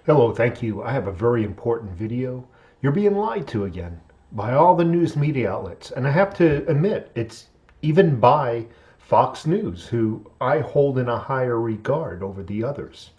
Hello, thank you. I have a very important video. You're being lied to again by all the news media outlets. And I have to admit, it's even by Fox News, who I hold in a higher regard over the others.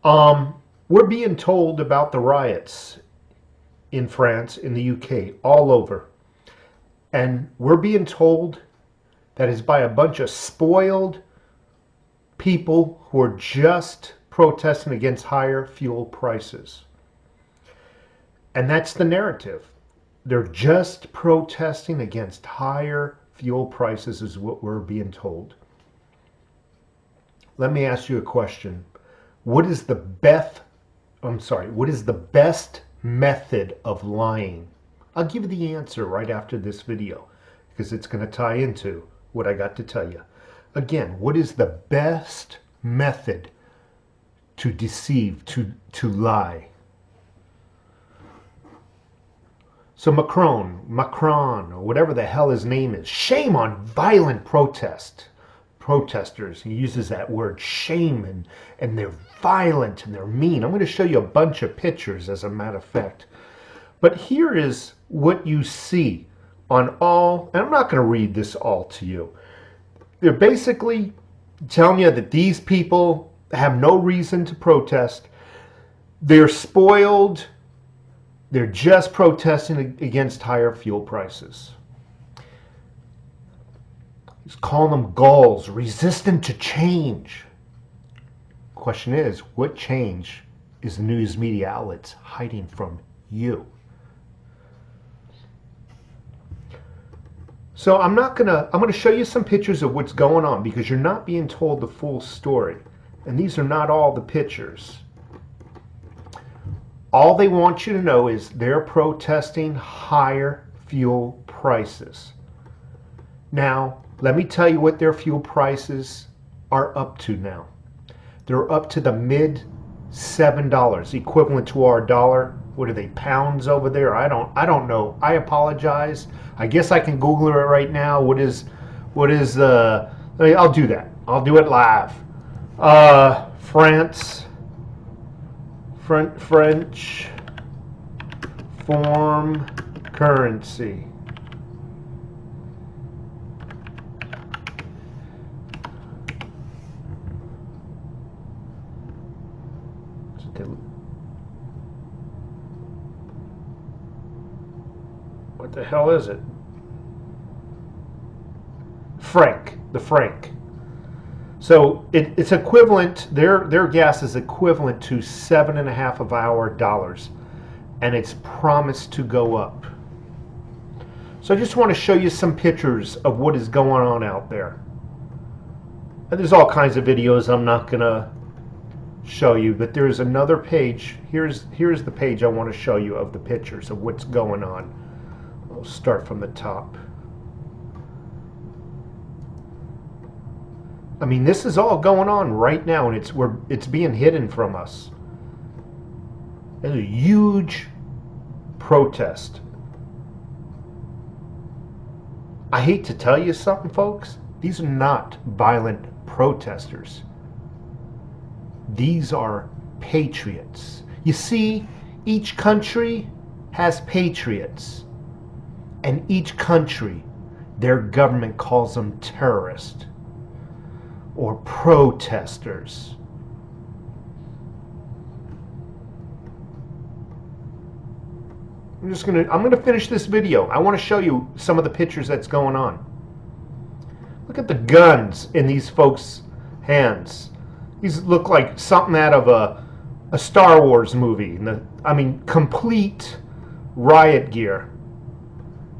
We're being told about the riots in France, in the UK, all over. And we're being told that it's by a bunch of spoiled people who are just protesting against higher fuel prices. And that's the narrative. They're just protesting against higher fuel prices is what we're being told. Let me ask you a question. What is the best method of lying? I'll give you the answer right after this video because it's going to tie into what I got to tell you. Again, what is the best method to deceive, to lie? So Macron, or whatever the hell his name is, shame on violent protesters. He uses that word, shame, and they're violent and they're mean. I'm going to show you a bunch of pictures, as a matter of fact. But here is what you see on all, and I'm not going to read this all to you. They're basically telling you that these people have no reason to protest. They're spoiled. They're just protesting against higher fuel prices. He's calling them gulls, resistant to change. Question is, what change is the news media outlets hiding from you? So I'm going to show you some pictures of what's going on because you're not being told the full story. And these are not all the pictures. All they want you to know is they're protesting higher fuel prices. Now, let me tell you what their fuel prices are up to now. They're up to the mid $7, equivalent to our dollar. What are they, pounds over there? I don't know. I apologize. I guess I can Google it right now. I'll do that. I'll do it live. French form currency. What the hell is it? The franc. So it's equivalent, their gas is equivalent to 7.5 of our dollars, and it's promised to go up. So I just want to show you some pictures of what is going on out there. And there's all kinds of videos I'm not going to show you, but there's another page. Here's the page I want to show you of the pictures of what's going on. I'll start from the top. I mean, this is all going on right now, and it's being hidden from us. There's a huge protest. I hate to tell you something, folks. These are not violent protesters. These are patriots. You see, each country has patriots, and each country, their government calls them terrorists or protesters. I'm going to finish this video. I want to show you some of the pictures that's going on. Look at the guns in these folks' hands. These look like something out of a Star Wars movie. I mean, complete riot gear.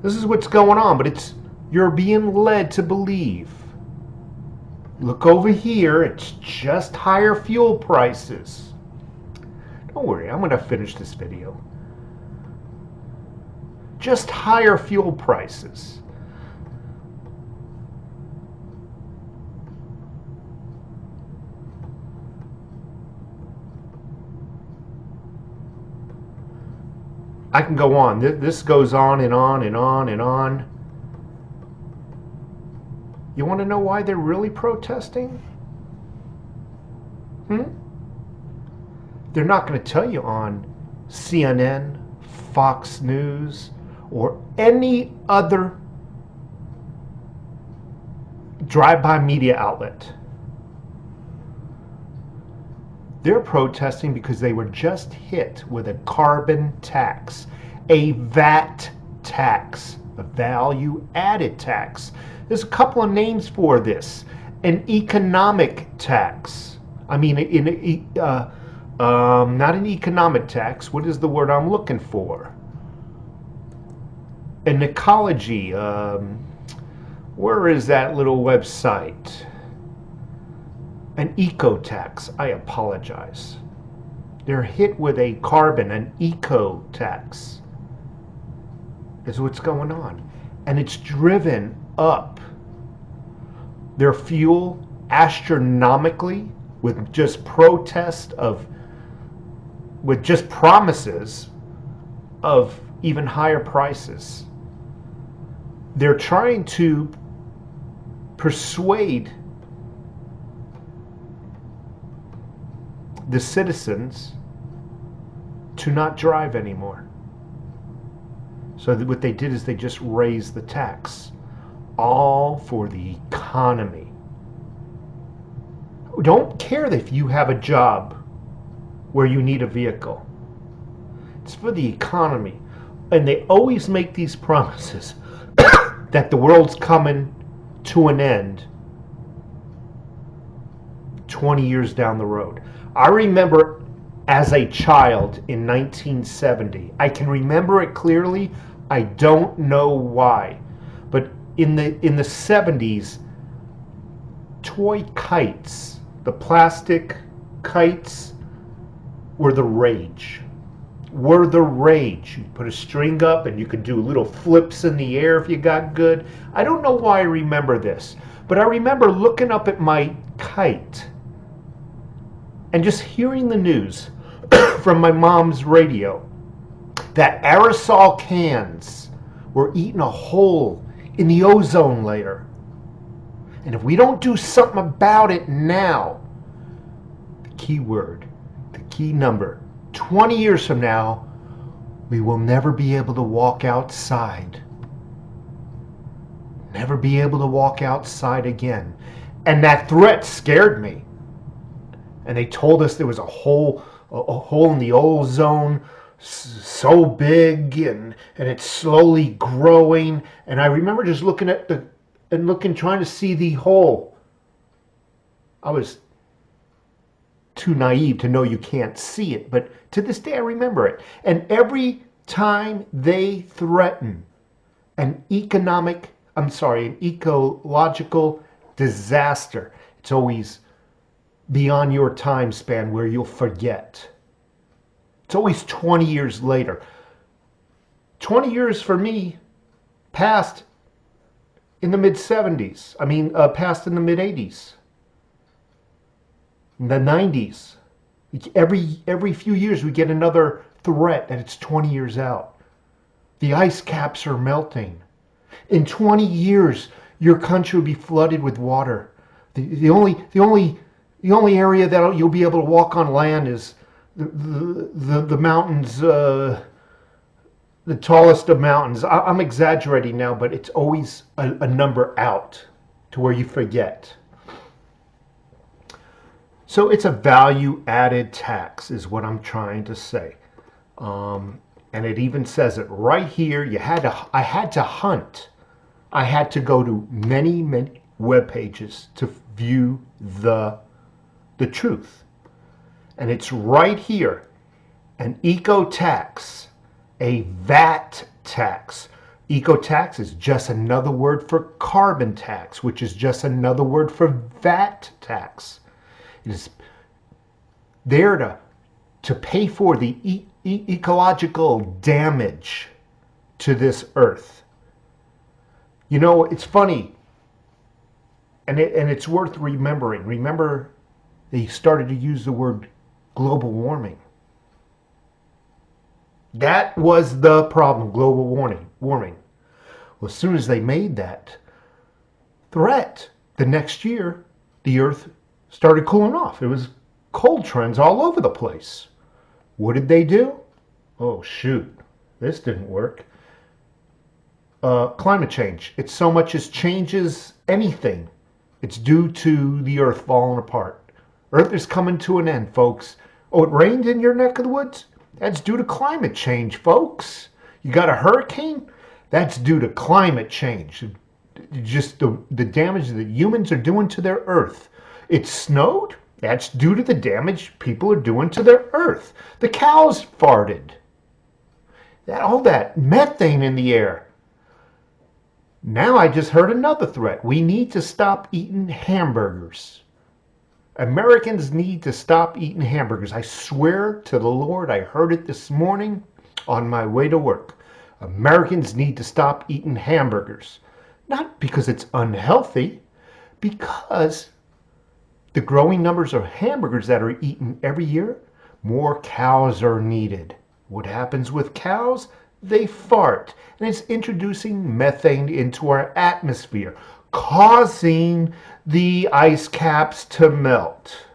This is what's going on, but you're being led to believe. Look over here, it's just higher fuel prices. Don't worry, I'm going to finish this video. Just higher fuel prices. I can go on. This goes on and on and on and on. You want to know why they're really protesting? They're not going to tell you on CNN, Fox News, or any other drive-by media outlet. They're protesting because they were just hit with a carbon tax, a VAT tax, a value added tax. There's a couple of names for this. An economic tax. I mean, not an economic tax. What is the word I'm looking for? An ecology. Where is that little website? An eco tax. I apologize. They're hit with a carbon, an eco tax. Is what's going on. And it's driven up their fuel astronomically with just with just promises of even higher prices. They're trying to persuade the citizens to not drive anymore. So what they did is they just raised the tax, all for the economy. Don't care if you have a job where you need a vehicle. It's for the economy. And they always make these promises that the world's coming to an end 20 years down the road. I remember as a child in 1970. I can remember it clearly. I don't know why. But in the 70s, toy kites, the plastic kites, were the rage. You put a string up and you could do little flips in the air if you got good. I don't know why I remember this, but I remember looking up at my kite and just hearing the news from my mom's radio that aerosol cans were eating a hole in the ozone layer. And if we don't do something about it now, the key word, the key number, 20 years from now, we will never be able to walk outside. Never be able to walk outside again. And that threat scared me. And they told us there was a hole in the ozone so big and it's slowly growing. And I remember just looking at trying to see the hole. I was too naive to know you can't see it, but to this day I remember it. And every time they threaten an ecological disaster, it's always beyond your time span where you'll forget. It's always 20 years later. 20 years for me passed in the mid-70s. Passed in the mid-80s. In the 90s. Every few years we get another threat and it's 20 years out. The ice caps are melting. In 20 years, your country will be flooded with water. The only area that you'll be able to walk on land is the mountains, the tallest of mountains. I'm exaggerating now, but it's always a number out to where you forget. So it's a value-added tax is what I'm trying to say. And it even says it right here. I had to hunt. I had to go to many web pages to view the truth. And it's right here. An eco tax, a VAT tax. Eco tax is just another word for carbon tax, which is just another word for VAT tax. It is there to pay for the ecological damage to this earth. You know, it's funny, and it's worth remembering. Remember, they started to use the word global warming. That was the problem, global warming. Well, as soon as they made that threat, the next year, the earth started cooling off. It was cold trends all over the place. What did they do? Oh, shoot. This didn't work. Climate change. It's so much as changes anything. It's due to the earth falling apart. Earth is coming to an end, folks. Oh, it rained in your neck of the woods? That's due to climate change, folks. You got a hurricane? That's due to climate change. Just the damage that humans are doing to their earth. It snowed? That's due to the damage people are doing to their earth. The cows farted. All that methane in the air. Now I just heard another threat. We need to stop eating hamburgers. Americans need to stop eating hamburgers. I swear to the Lord, I heard it this morning on my way to work. Americans need to stop eating hamburgers. Not because it's unhealthy, because the growing numbers of hamburgers that are eaten every year, more cows are needed. What happens with cows? They fart, and it's introducing methane into our atmosphere, causing the ice caps to melt.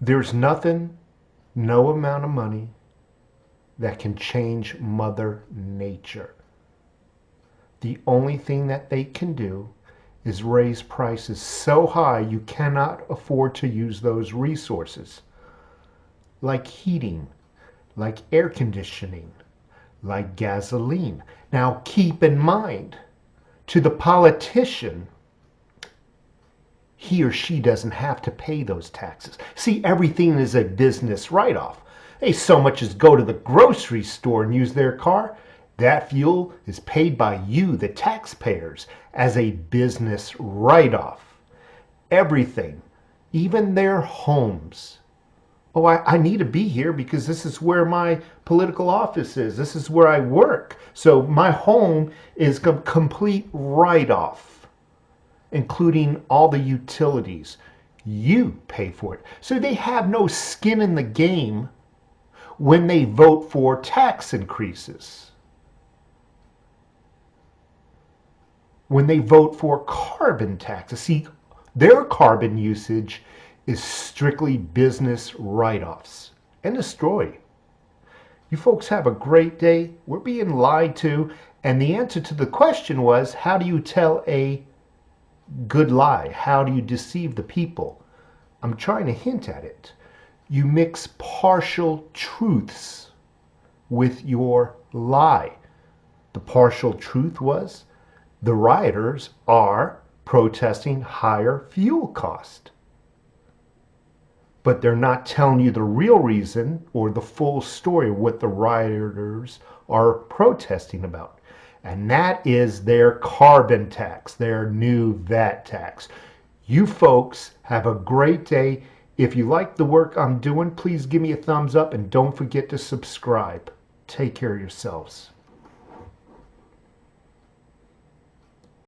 There's nothing, no amount of money that can change Mother Nature. The only thing that they can do is raise prices so high you cannot afford to use those resources, like heating, like air conditioning, like gasoline. Now keep in mind, to the politician, he or she doesn't have to pay those taxes. See, everything is a business write-off. They so much as go to the grocery store and use their car. That fuel is paid by you, the taxpayers, as a business write-off. Everything, even their homes. Oh, I need to be here because this is where my political office is. This is where I work. So my home is a complete write-off, including all the utilities. You pay for it. So they have no skin in the game when they vote for tax increases. When they vote for carbon taxes. See, their carbon usage is strictly business write-offs. End of story. You folks have a great day. We're being lied to. And the answer to the question was, how do you tell a good lie? How do you deceive the people? I'm trying to hint at it. You mix partial truths with your lie. The partial truth was the rioters are protesting higher fuel cost. But they're not telling you the real reason or the full story of what the rioters are protesting about. And that is their carbon tax, their new VAT tax. You folks have a great day. If you like the work I'm doing, please give me a thumbs up and don't forget to subscribe. Take care of yourselves.